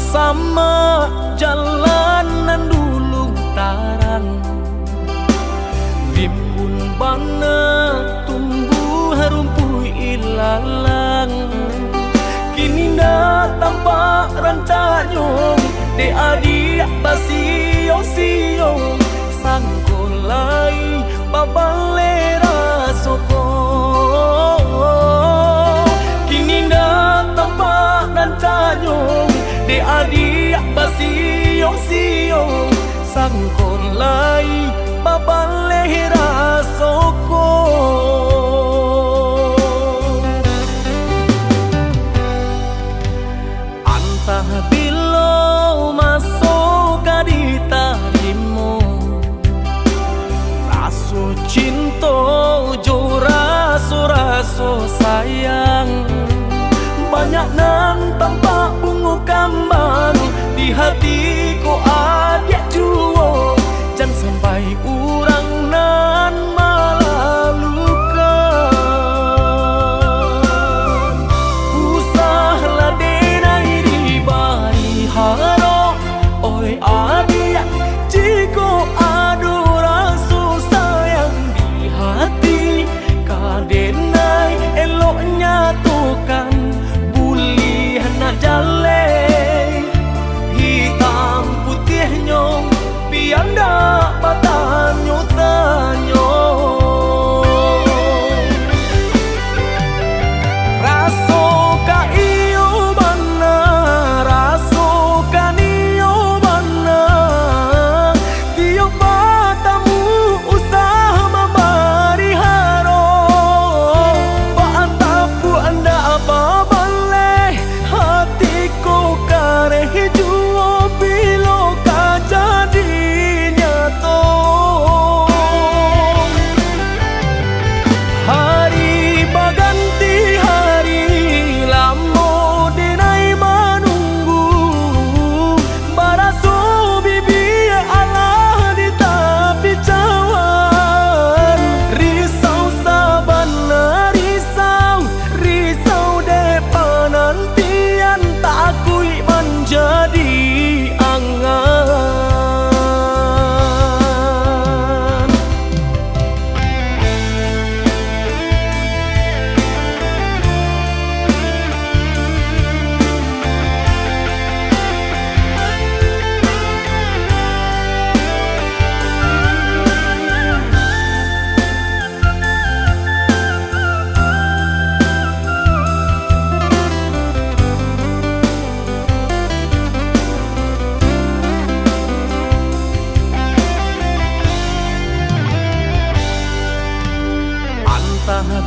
sama jalanan dulu tarang, rimbun bana tumbuh rumput ilalang. Kini dah tampak rancanyong de adik basio-sio sangkolai babalera soko. Kini dah tampak rancanyong de adik basio-sio sangkolai babalera soko. Bilo masuk di tarimu, raso cinta jo raso sayang. Banyak nan tampak bunga kambang di hatiku adik juo, jangan sampai urang nan malah luka. Usahlah denai di bari haro, oi adik jiko adu rasa sayang di hati. Kadenai eloknya tukan bulih nak jale, hitam putih nyong biar ndak batanyo tanyo. Raso ka iyo bana, raso ka niyo bana, tiap matamu usaha memberi haro. Baantapu anda apa baleh, hatiku kareh juo bilo ka jadi nyato. Hari baganti hari lamo denai menunggu, baraso bibi Allah di tepi cawan. Risau sabana risau depan nantian tak akui menjadi angan.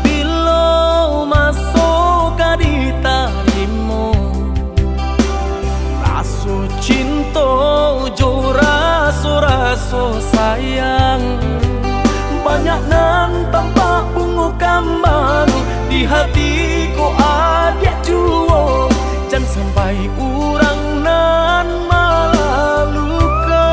Bilo masuk di tarimu, raso cinta jo raso sayang. Banyak nan tampak bunga kambang di hatiku adik juo, jangan sampai urang nan malah luka.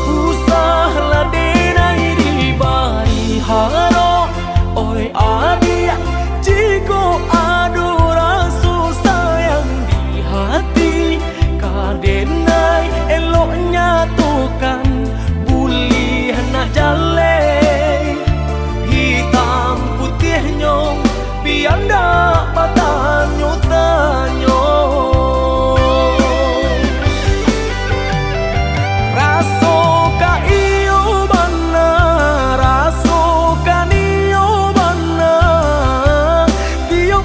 Usahlah denai di bari haro, oi adik jiko adu rasa sayang di hati. Kadenai eloknya tukan bulih nak jale, hitam putih nyong biar ndak batanyo tanyo. Raso ka iyo bana, raso ka niyo bana, tiap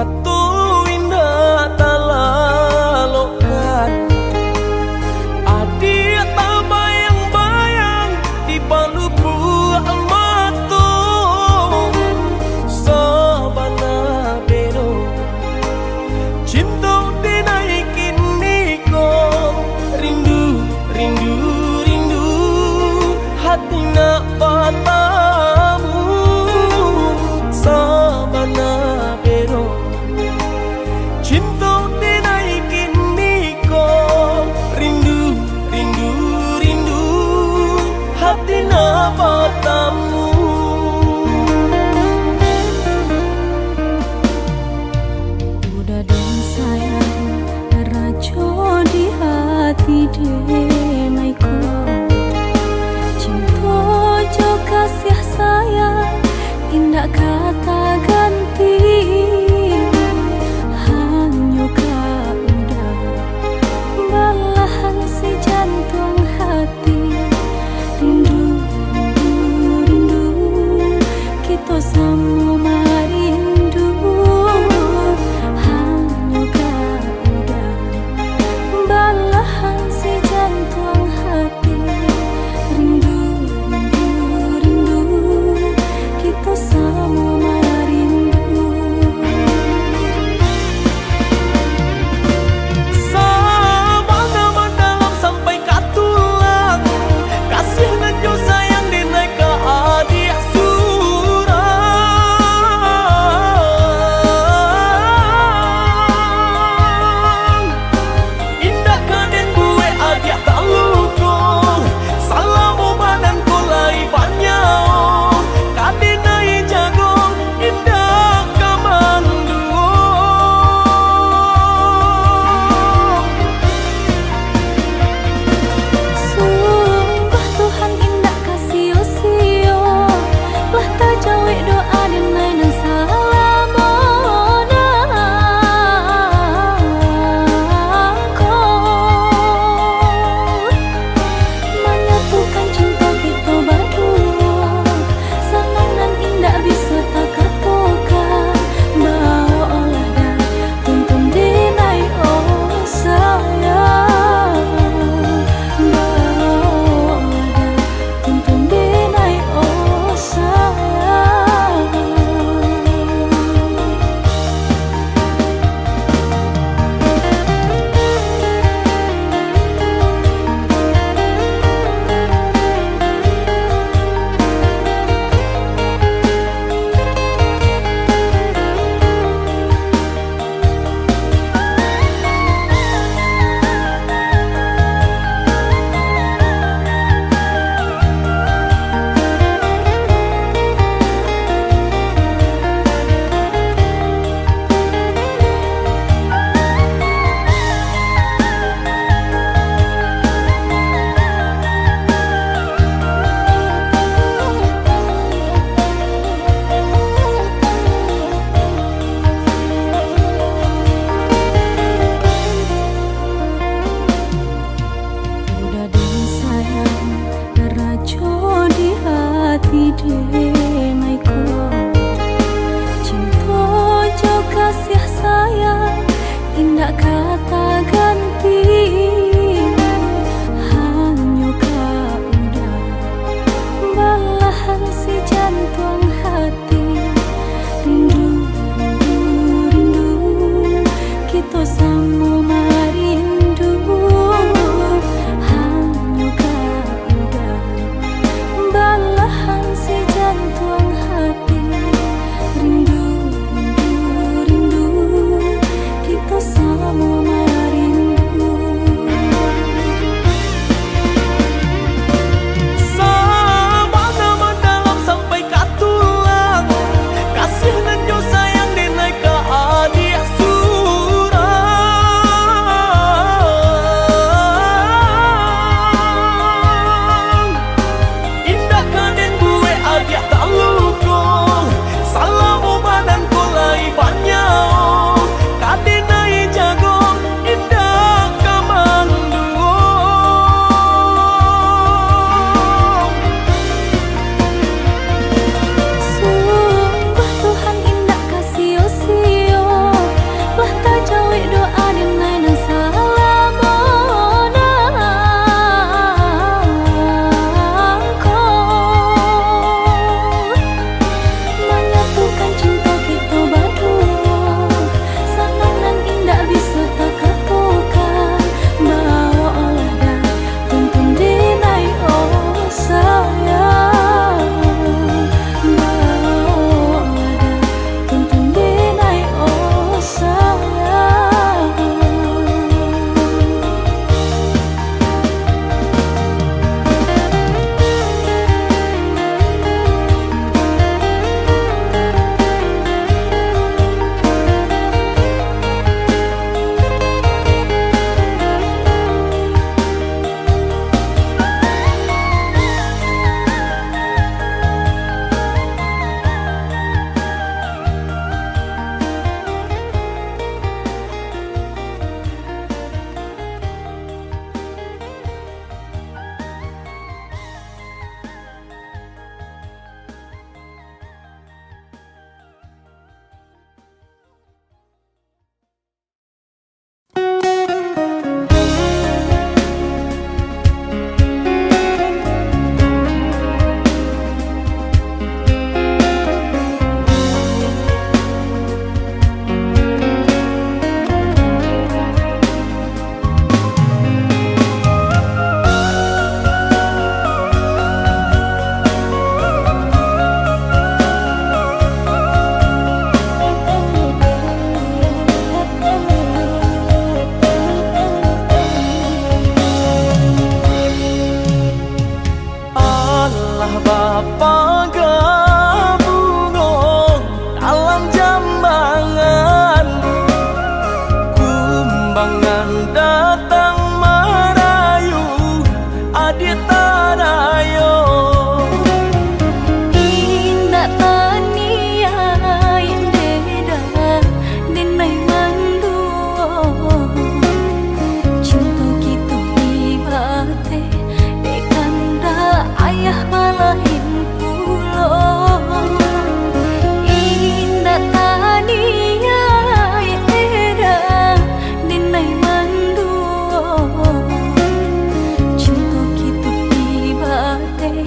Matu indah talalokan, adik tak bayang-bayang di balu buah matu. Sabana bero cinta dinaikin niko, rindu, rindu, rindu, hati nak patamu. Sabana bero tadayo Indah tania yang beda denai manduo cinta kita ibate dekanda ayah balahin pulo Indah tania yang beda denai manduo cinta kita ibate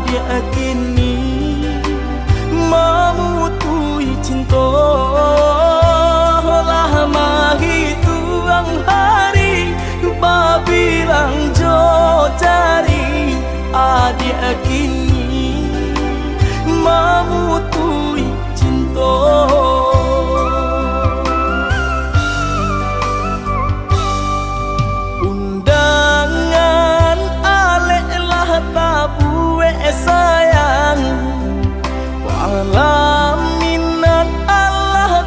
adik kini memutui cinta lama hituang hari babilang jo cari adik kini memutui cinta. Undangan aleklah tabuwe sayang walam minat Allah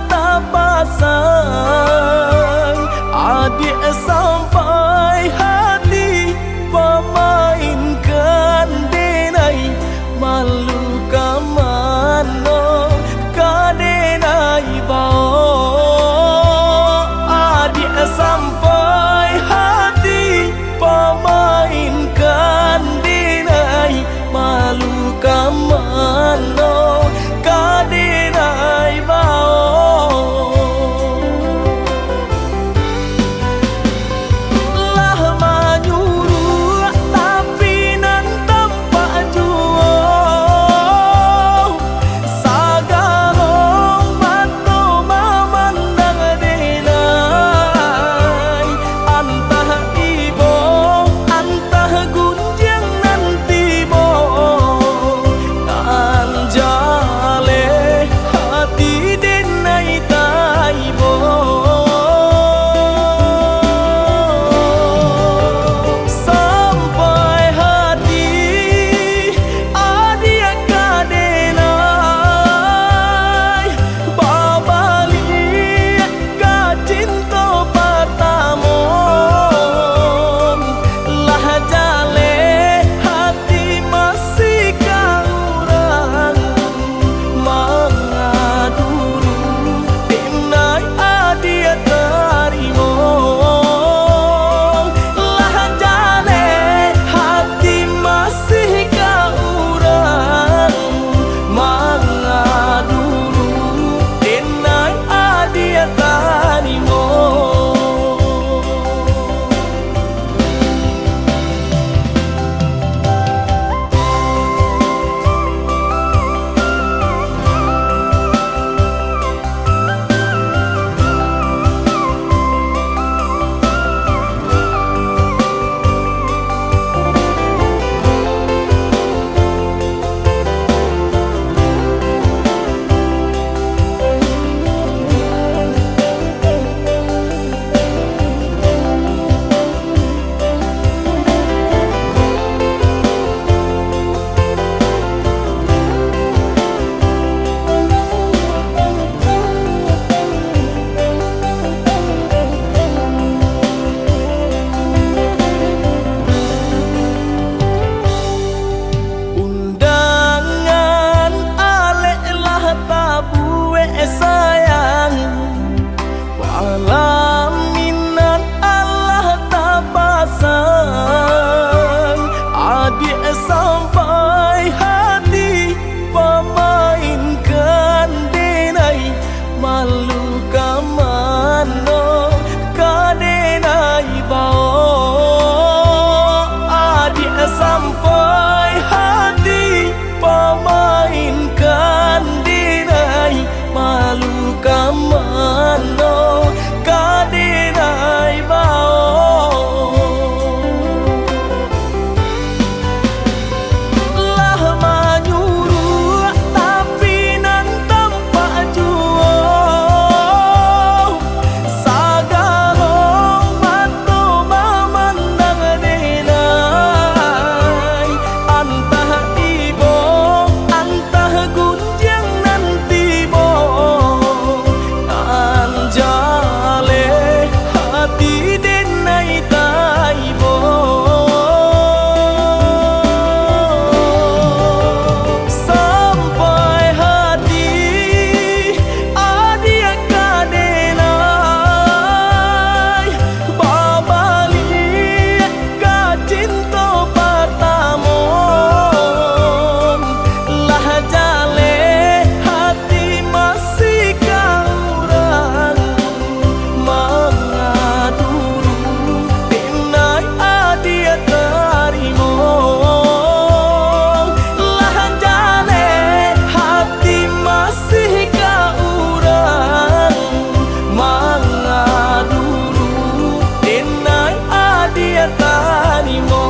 tarimo.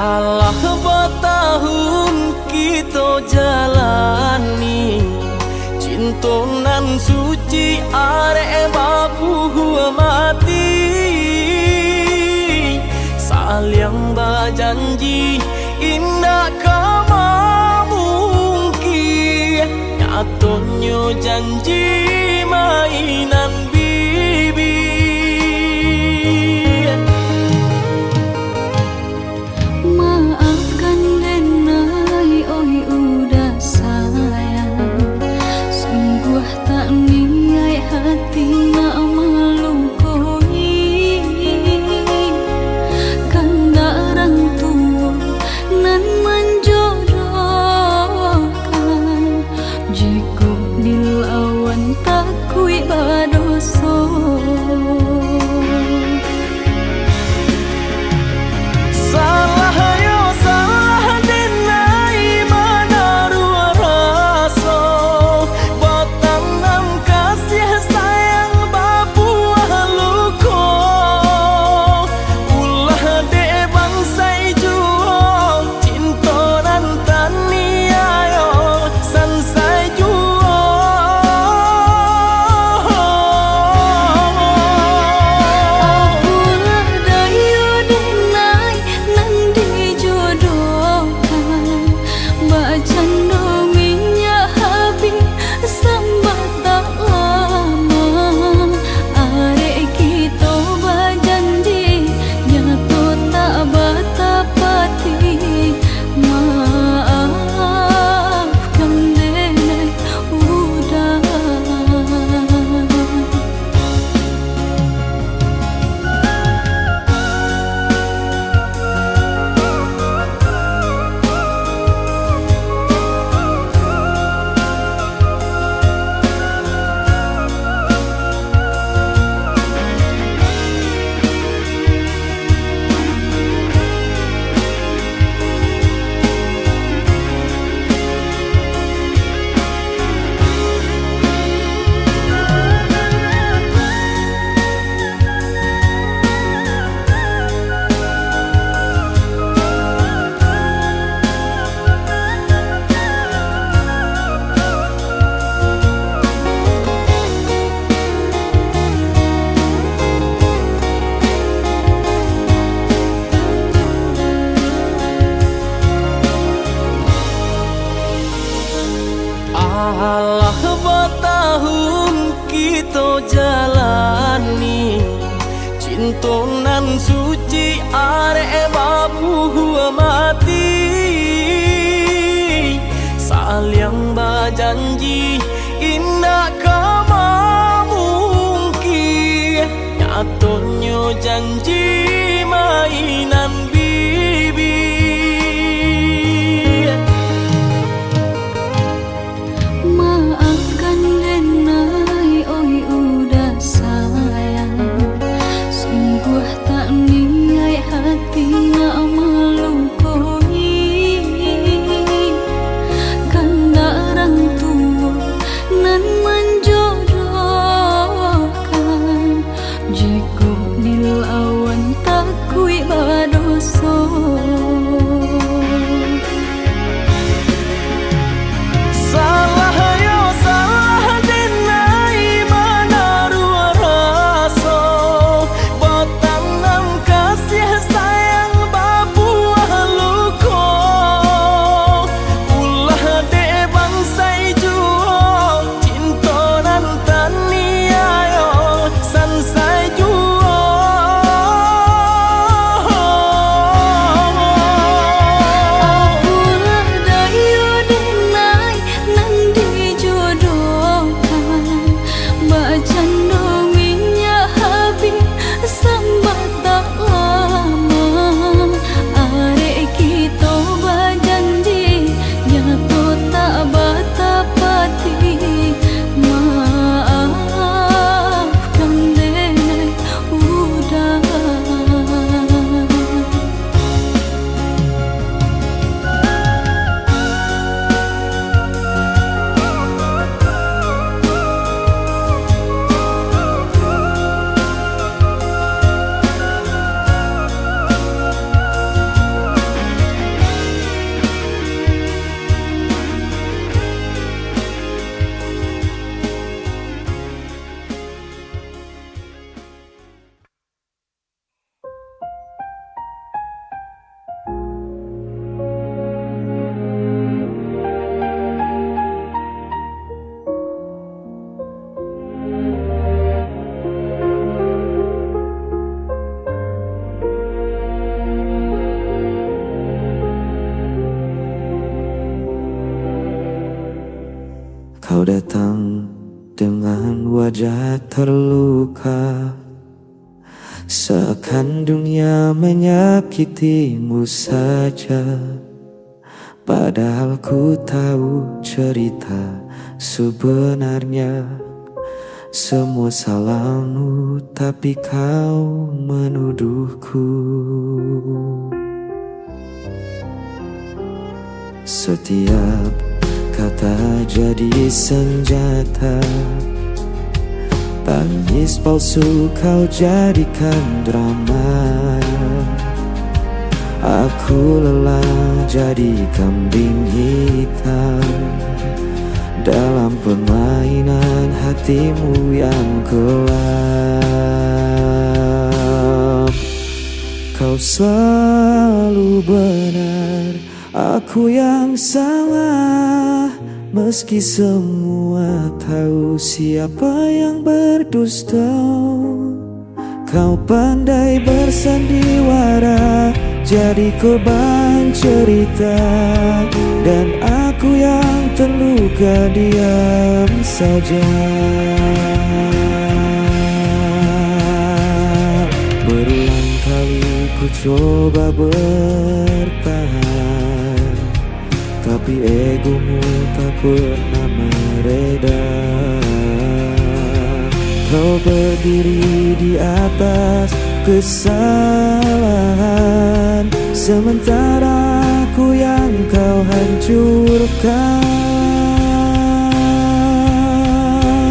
Alah bertahun kita jalani cinta nan suci arek babu mati saling berjanji indah kama mungkin nyatanya janji mainan bibi. Maafkan Denai, oi udah sayang. Sungguh tak niat hati nak melukoi. Kandaran tua nan menjodohkan. Jika dilawan tak kui badoso. Alah bertahun kita jalani cinta nan suci arek babu mati saling berjanji indah kama mungkin nyatanya janji mainan bibi. Maafkan Denai, oi udah sayang. Sungguh tak niat hati nak melukoi. Kandaran tua saja terluka, seakan dunia menyakitimu saja. Padahal ku tahu cerita sebenarnya. Semua salahmu tapi kau menuduhku. Setiap kata jadi senjata, tangis palsu kau jadikan drama. Aku lelah jadi kambing hitam dalam permainan hatimu yang gelap. Kau selalu benar, aku yang salah. Meski semua tahu siapa yang berdusta, kau pandai bersandiwara, jadi korban cerita. Dan aku yang terluka diam saja. Berulang kali ku coba bertahan, tapi egomu tak pernah mereda. Kau berdiri di atas kesalahan, sementara aku yang kau hancurkan.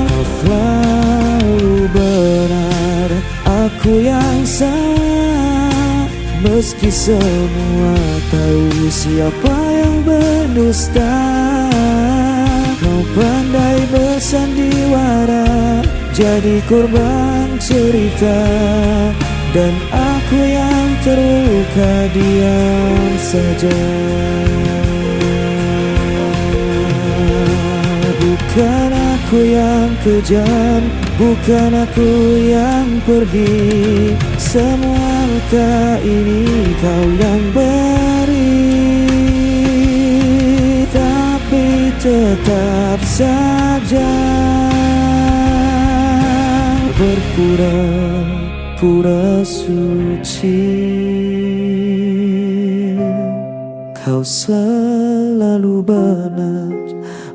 Kau selalu benar, aku yang salah. Meski semua tahu siapa yang berdusta, kau pandai bersandiwara, jadi korban cerita. Dan aku yang terluka diam saja. Bukan aku yang kejam, bukan aku yang pergi. Semua luka ini kau yang beri, tapi tetap saja berpura-pura suci. Kau selalu benar,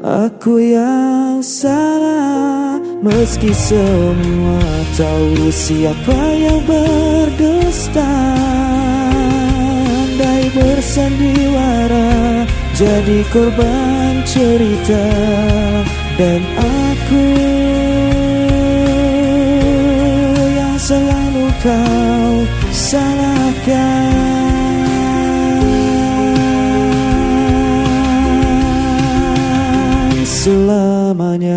aku yang salah. Meski semua tahu siapa yang berdusta, andai bersandiwara, jadi korban cerita. Dan aku yang selalu kau salahkan selamanya.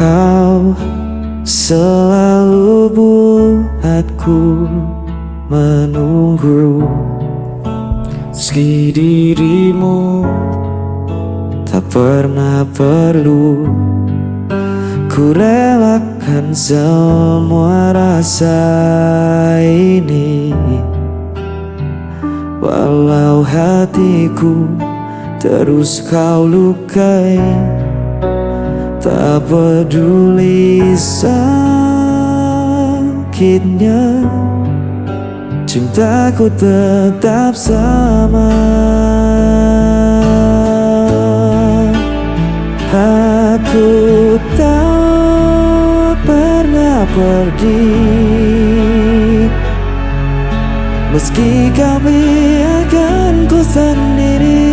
Kau selalu buatku menunggu, meski dirimu tak pernah perlu. Ku relakan semua rasa ini, walau hatiku terus kau lukai. Tak peduli sakitnya, cintaku tetap sama. Aku tak pernah pergi, meski kau biarkan ku sendiri.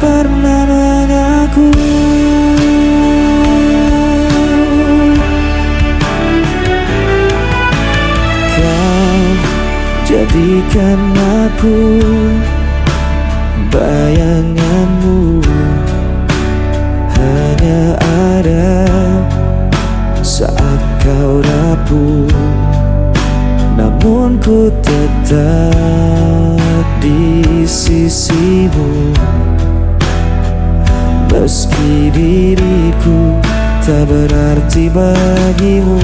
Pernah mengaku jadikan aku bayanganmu. Hanya ada saat kau rapuh, namun ku tetap di sisimu. Meski diriku tak berarti bagimu,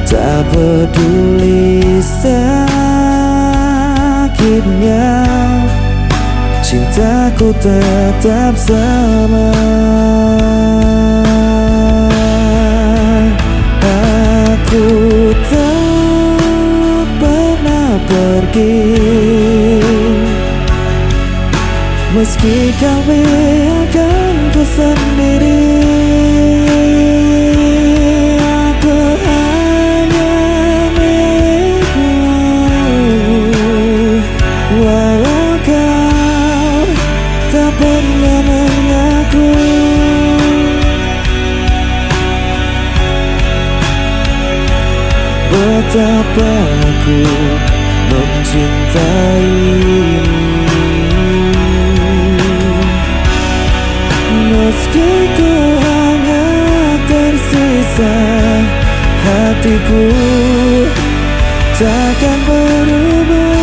tak peduli sakitnya, cintaku tetap sama. Aku tak pernah pergi, meski kau biarkanku sendiri. Aku hanya milikmu, walau kau tak pernah mengaku. Betapa aku mencintaimu, meski ku hanya tersisa, hatiku takkan berubah.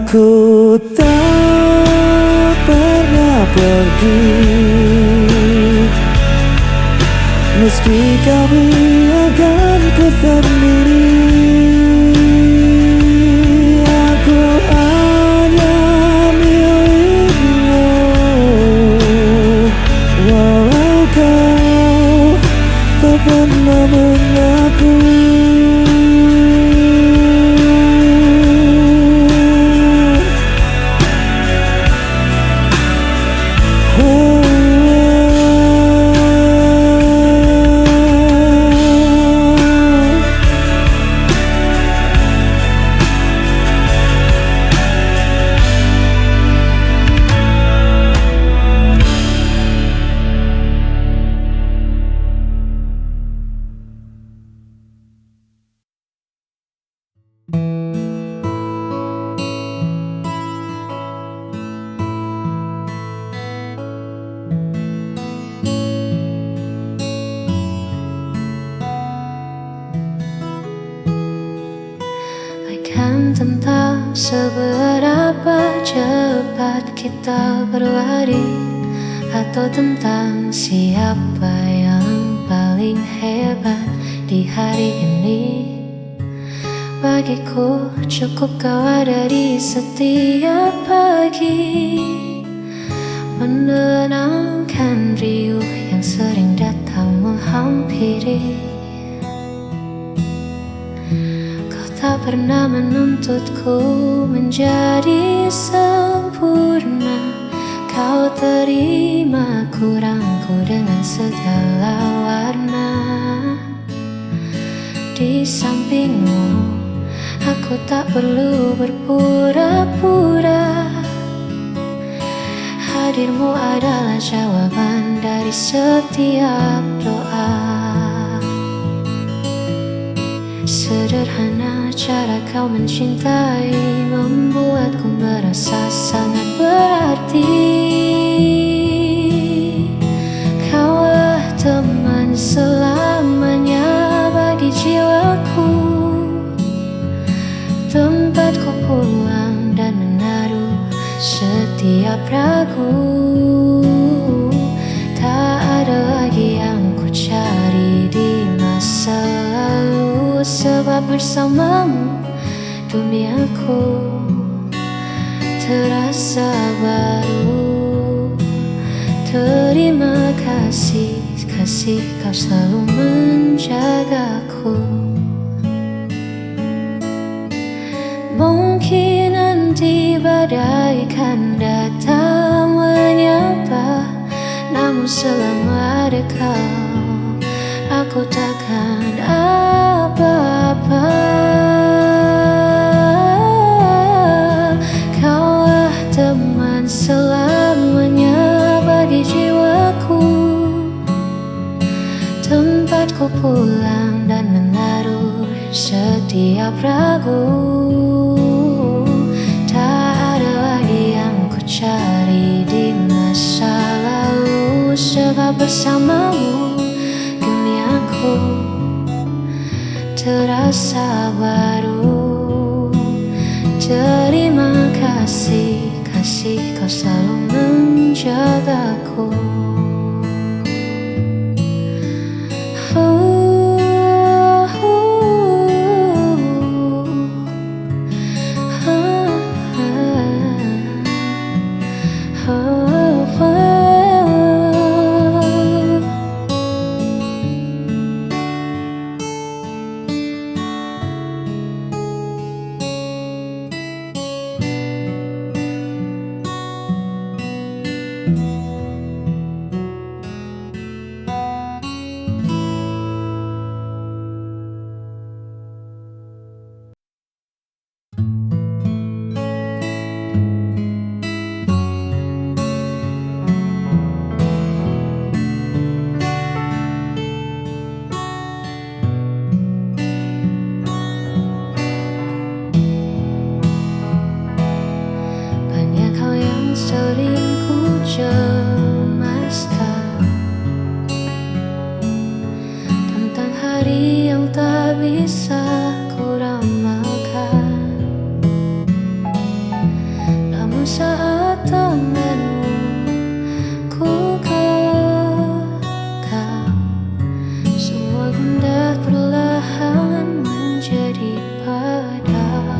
Aku tak pernah pergi, meski kau biarkanku sendiri. Aku hanya milikmu, walau kau tak pernah mengaku. Tentang seberapa cepat kita berlari, atau tentang siapa yang paling hebat di hari ini. Bagiku cukup kau ada di setiap pagi, menenangkan riuh yang sering datang menghampiri. Tak pernah menuntutku menjadi sempurna, kau terima kurangku dengan segala warna. Di sampingmu, aku tak perlu berpura-pura. Hadirmu adalah jawaban dari setiap doa. Sederhana cara kau mencintai, membuatku merasa sangat berarti. Kaulah teman selamanya bagi jiwaku, tempatku pulang dan menaruh setiap ragu. Tak ada lagi yang ku cari di masa lalu, sebab bersamamu duniaku terasa baru. Terima kasih, kasih kau selalu menjagaku. Mungkin nanti badai kan datang menyapa, namun selama ada kau, aku takkan apa-apa. Kaulah teman selamanya bagi jiwaku, tempatku pulang dan menaruh setiap ragu. Tak ada lagi yang ku cari di masa lalu, sebab bersamamu duniaku terasa baru. Terima kasih, kasih kau selalu menjagaku. Sering ku cemaskan tentang hari yang tak bisa ku ramalkan. Namun saat tanganmu ku genggam, semua gundah perlahan menjadi padam.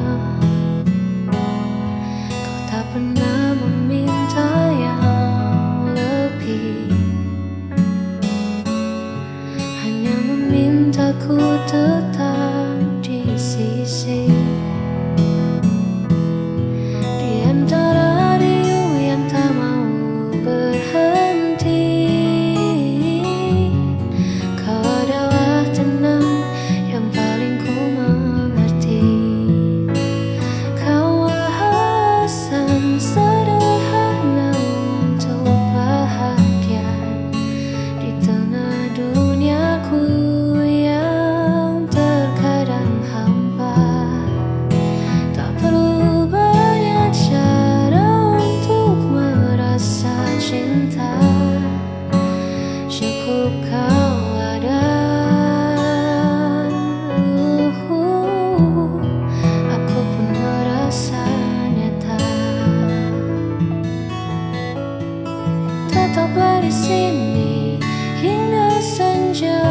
Kau tak pernah meminta yang lebih, hanya memintaku tetap di sisi. Di antara riuh yang tak mau berhenti, kau adalah tenang yang paling ku mengerti. Kau alasan sederhana untuk bahagia di tengah duniaku yang terkadang hampa. Tak perlu banyak cara untuk merasa cinta, cukup kau ada. Aku pun merasa nyata. Tetaplah di sini hingga senja